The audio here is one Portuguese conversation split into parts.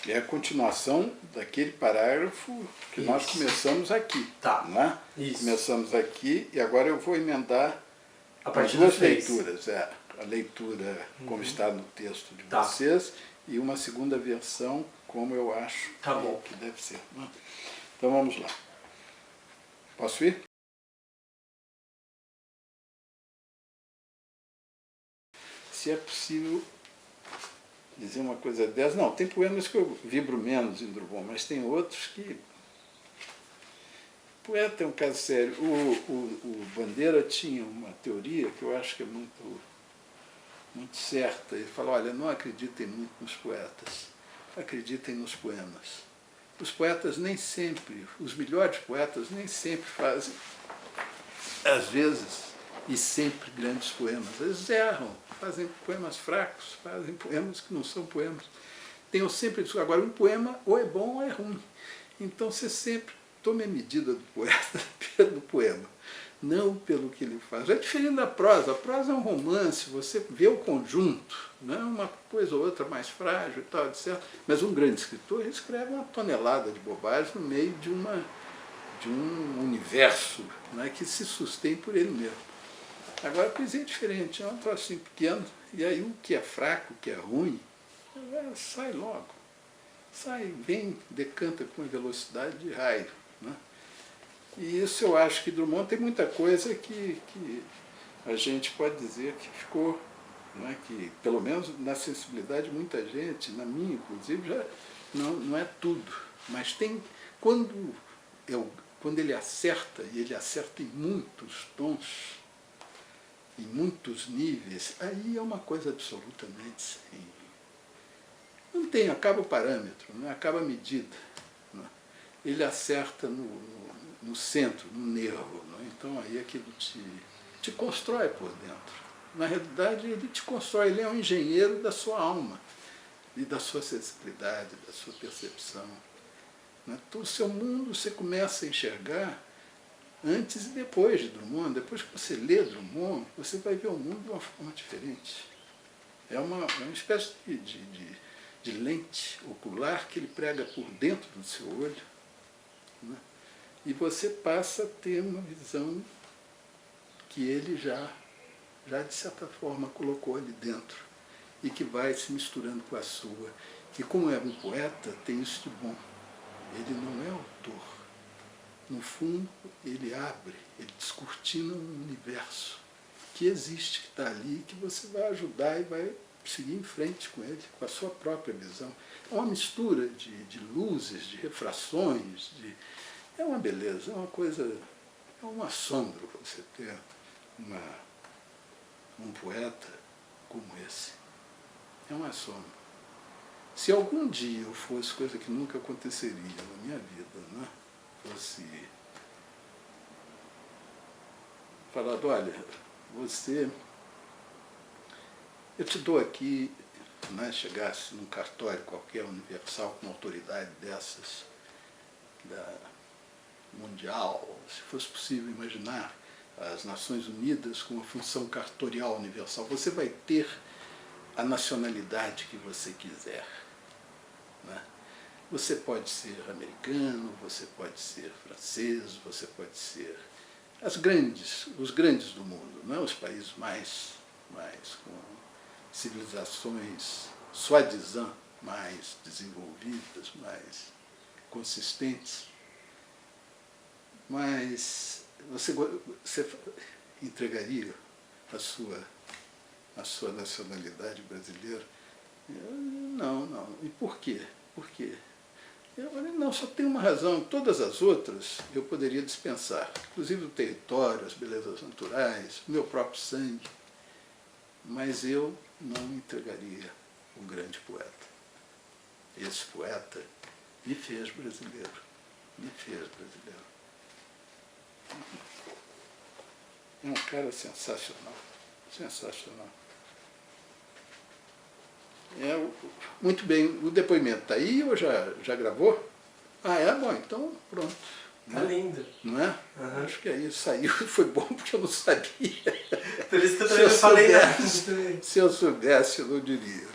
É a continuação daquele parágrafo que nós começamos aqui. Tá. Né? Isso. Começamos aqui e agora eu vou emendar A partir duas do 3. leituras. A leitura como está no texto de Tá. vocês e uma segunda versão como eu acho Tá bom. que deve ser. Né? Então vamos lá. Posso ir? Se é possível dizer uma coisa dessa. Não, tem poemas que eu vibro menos em Drummond, mas tem outros que... Poeta é um caso sério. O Bandeira tinha uma teoria que eu acho que é muito certa. Ele fala, olha, não acreditem muito nos poetas, acreditem nos poemas. Os poetas nem sempre, os melhores poetas nem sempre fazem, às vezes, e sempre grandes poemas. Eles erram, fazem poemas fracos, fazem poemas que não são poemas. Tenho sempre isso. Agora, um poema ou é bom ou é ruim. Então, você sempre tome a medida do poeta pelo poema, não pelo que ele faz. É diferente da prosa. A prosa é um romance, você vê o conjunto, né? Uma coisa ou outra mais frágil e tal, etc. Mas um grande escritor ele escreve uma tonelada de bobagens no meio de um universo, né, que se sustém por ele mesmo. Agora a poesia é diferente, é um trocinho pequeno, e aí o que é fraco, o que é ruim, sai logo. Sai, vem, decanta com uma velocidade de raio. Né? E isso eu acho que Drummond tem muita coisa que a gente pode dizer que ficou, né, que pelo menos na sensibilidade de muita gente, na minha inclusive, já não é tudo. Mas tem, quando ele acerta, e ele acerta em muitos tons, em muitos níveis, aí é uma coisa absolutamente sem... Não tem, acaba o parâmetro, né? Acaba a medida. Né? Ele acerta no centro, no nervo. Né? Então aí aquilo te constrói por dentro. Na realidade ele te constrói, ele é um engenheiro da sua alma, e da sua sensibilidade, da sua percepção. Né? Todo o seu mundo você começa a enxergar antes e depois de Drummond. Depois que você lê Drummond, você vai ver o mundo de uma forma diferente. É uma espécie de lente ocular que ele prega por dentro do seu olho, né? E você passa a ter uma visão que ele já de certa forma colocou ali dentro e que vai se misturando com a sua. E como é um poeta, tem isso de bom. Ele não é autor. No fundo, ele abre, ele descortina um universo que existe, que está ali, que você vai ajudar e vai seguir em frente com ele, com a sua própria visão. É uma mistura de luzes, de refrações, é uma beleza, é uma coisa, é um assombro você ter um poeta como esse. É um assombro. Se algum dia eu fosse, coisa que nunca aconteceria na minha vida, né? Fosse falado, olha, eu te dou aqui, né, chegasse num cartório qualquer universal com uma autoridade dessas, da mundial, se fosse possível imaginar as Nações Unidas com uma função cartorial universal, você vai ter a nacionalidade que você quiser. Né? Você pode ser americano, você pode ser francês, você pode ser os grandes do mundo, né? Os países mais com civilizações soi-disant mais desenvolvidas, mais consistentes. Mas você entregaria a sua nacionalidade brasileira? Não. E por quê? Por quê? Eu falei, não, só tem uma razão. Todas as outras eu poderia dispensar, inclusive o território, as belezas naturais, o meu próprio sangue. Mas eu não entregaria o grande poeta. Esse poeta me fez brasileiro. Me fez brasileiro. É um cara sensacional. Sensacional. Muito bem, o depoimento está aí ou já gravou? Ah, é? Bom, então pronto. Tá lindo. Não é? Uhum. Acho que aí saiu, foi bom porque eu não sabia. Por isso que eu também não falei nada. Se eu soubesse, eu não diria.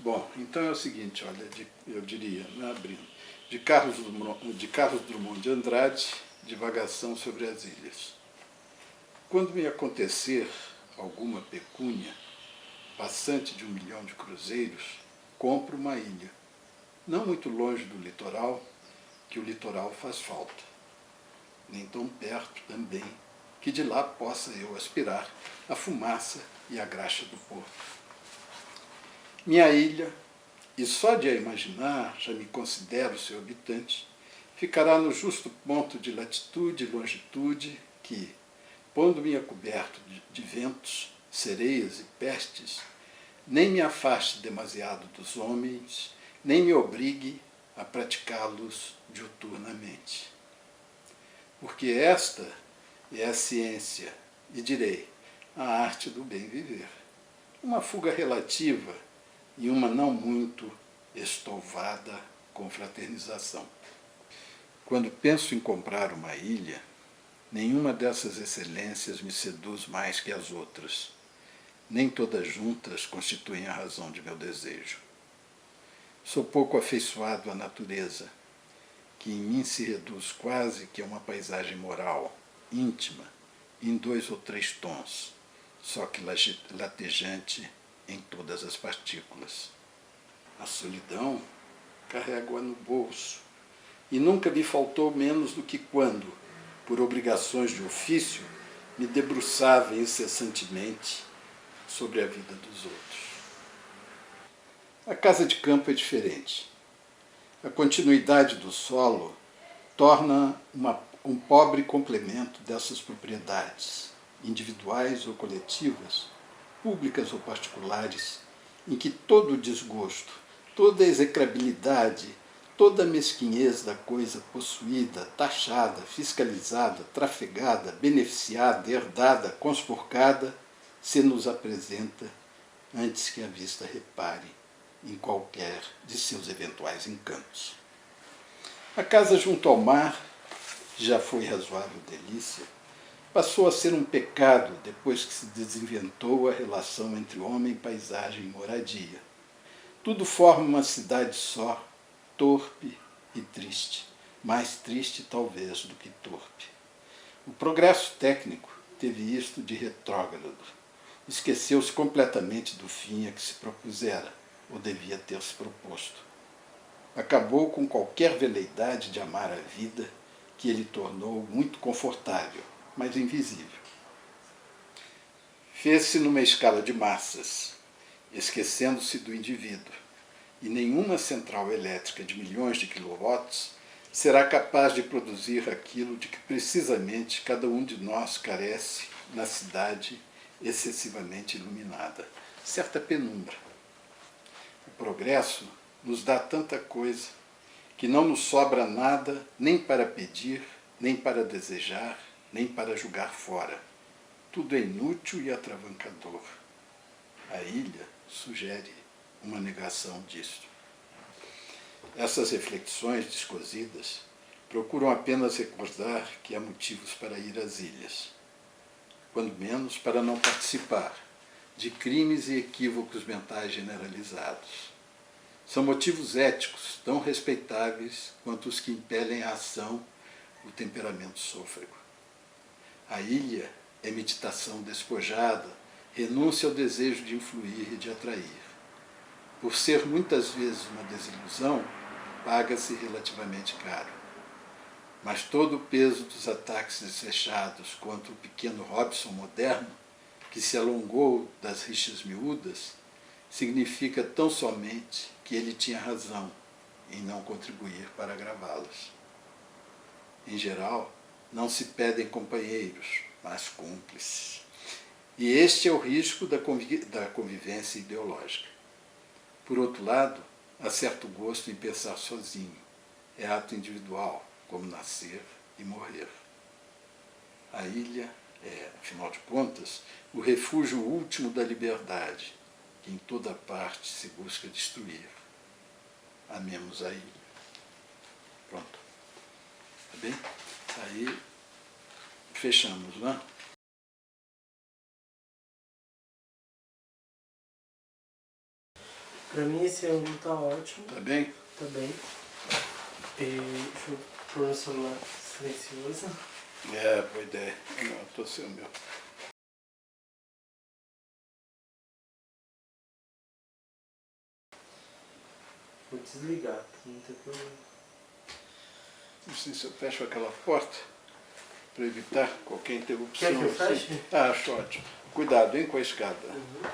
Bom, então é o seguinte, olha, eu diria, né, abrindo, de Carlos Drummond de Andrade, Divagação sobre as Ilhas. Quando me acontecer alguma pecúnia, passante de 1 milhão de cruzeiros, compro uma ilha, não muito longe do litoral, que o litoral faz falta, nem tão perto também, que de lá possa eu aspirar a fumaça e a graxa do porto. Minha ilha, e só de a imaginar já me considero seu habitante, ficará no justo ponto de latitude e longitude que, pondo-me a coberto de ventos, sereias e pestes, nem me afaste demasiado dos homens, nem me obrigue a praticá-los diuturnamente. Porque esta é a ciência, e direi, a arte do bem viver. Uma fuga relativa e uma não muito estouvada confraternização. Quando penso em comprar uma ilha, nenhuma dessas excelências me seduz mais que as outras. Nem todas juntas constituem a razão de meu desejo. Sou pouco afeiçoado à natureza, que em mim se reduz quase que a uma paisagem moral, íntima, em 2 ou 3 tons, só que latejante em todas as partículas. A solidão carrego-a no bolso, e nunca me faltou menos do que quando, por obrigações de ofício, me debruçava incessantemente sobre a vida dos outros. A casa de campo é diferente. A continuidade do solo torna um pobre complemento dessas propriedades, individuais ou coletivas, públicas ou particulares, em que todo o desgosto, toda a execrabilidade, toda a mesquinhez da coisa possuída, taxada, fiscalizada, trafegada, beneficiada, herdada, conspurcada, se nos apresenta antes que a vista repare em qualquer de seus eventuais encantos. A casa junto ao mar, que já foi razoável delícia, passou a ser um pecado depois que se desinventou a relação entre homem, paisagem e moradia. Tudo forma uma cidade só, torpe e triste, mais triste talvez do que torpe. O progresso técnico teve isto de retrógrado. Esqueceu-se completamente do fim a que se propusera, ou devia ter se proposto. Acabou com qualquer veleidade de amar a vida, que ele tornou muito confortável, mas invisível. Fez-se numa escala de massas, esquecendo-se do indivíduo, e nenhuma central elétrica de milhões de quilowatts será capaz de produzir aquilo de que precisamente cada um de nós carece na cidade excessivamente iluminada, certa penumbra. O progresso nos dá tanta coisa que não nos sobra nada nem para pedir, nem para desejar, nem para julgar fora. Tudo é inútil e atravancador. A ilha sugere uma negação disto. Essas reflexões descosidas procuram apenas recordar que há motivos para ir às ilhas, quando menos para não participar de crimes e equívocos mentais generalizados. São motivos éticos tão respeitáveis quanto os que impelem à ação o temperamento sôfrego. A ilha é meditação despojada, renúncia ao desejo de influir e de atrair. Por ser muitas vezes uma desilusão, paga-se relativamente caro. Mas todo o peso dos ataques desfechados contra o pequeno Robson moderno, que se alongou das rixas miúdas, significa tão somente que ele tinha razão em não contribuir para agravá-las. Em geral, não se pedem companheiros, mas cúmplices. E este é o risco da convivência ideológica. Por outro lado, há certo gosto em pensar sozinho. É ato individual, como nascer e morrer. A ilha é, afinal de contas, o refúgio último da liberdade, que em toda parte se busca destruir. Amemos a ilha. Pronto. Tá bem? Aí fechamos, não é? Pra mim esse ângulo tá ótimo. Tá bem? Tá bem. E deixa eu pôr no celular silencioso. É, boa ideia. Não, tô sem o meu. Vou desligar, não tem problema. Não sei se eu fecho aquela porta para evitar qualquer interrupção. Quer que eu feche? Ah, acho ótimo. Cuidado, hein, com a escada. Uhum.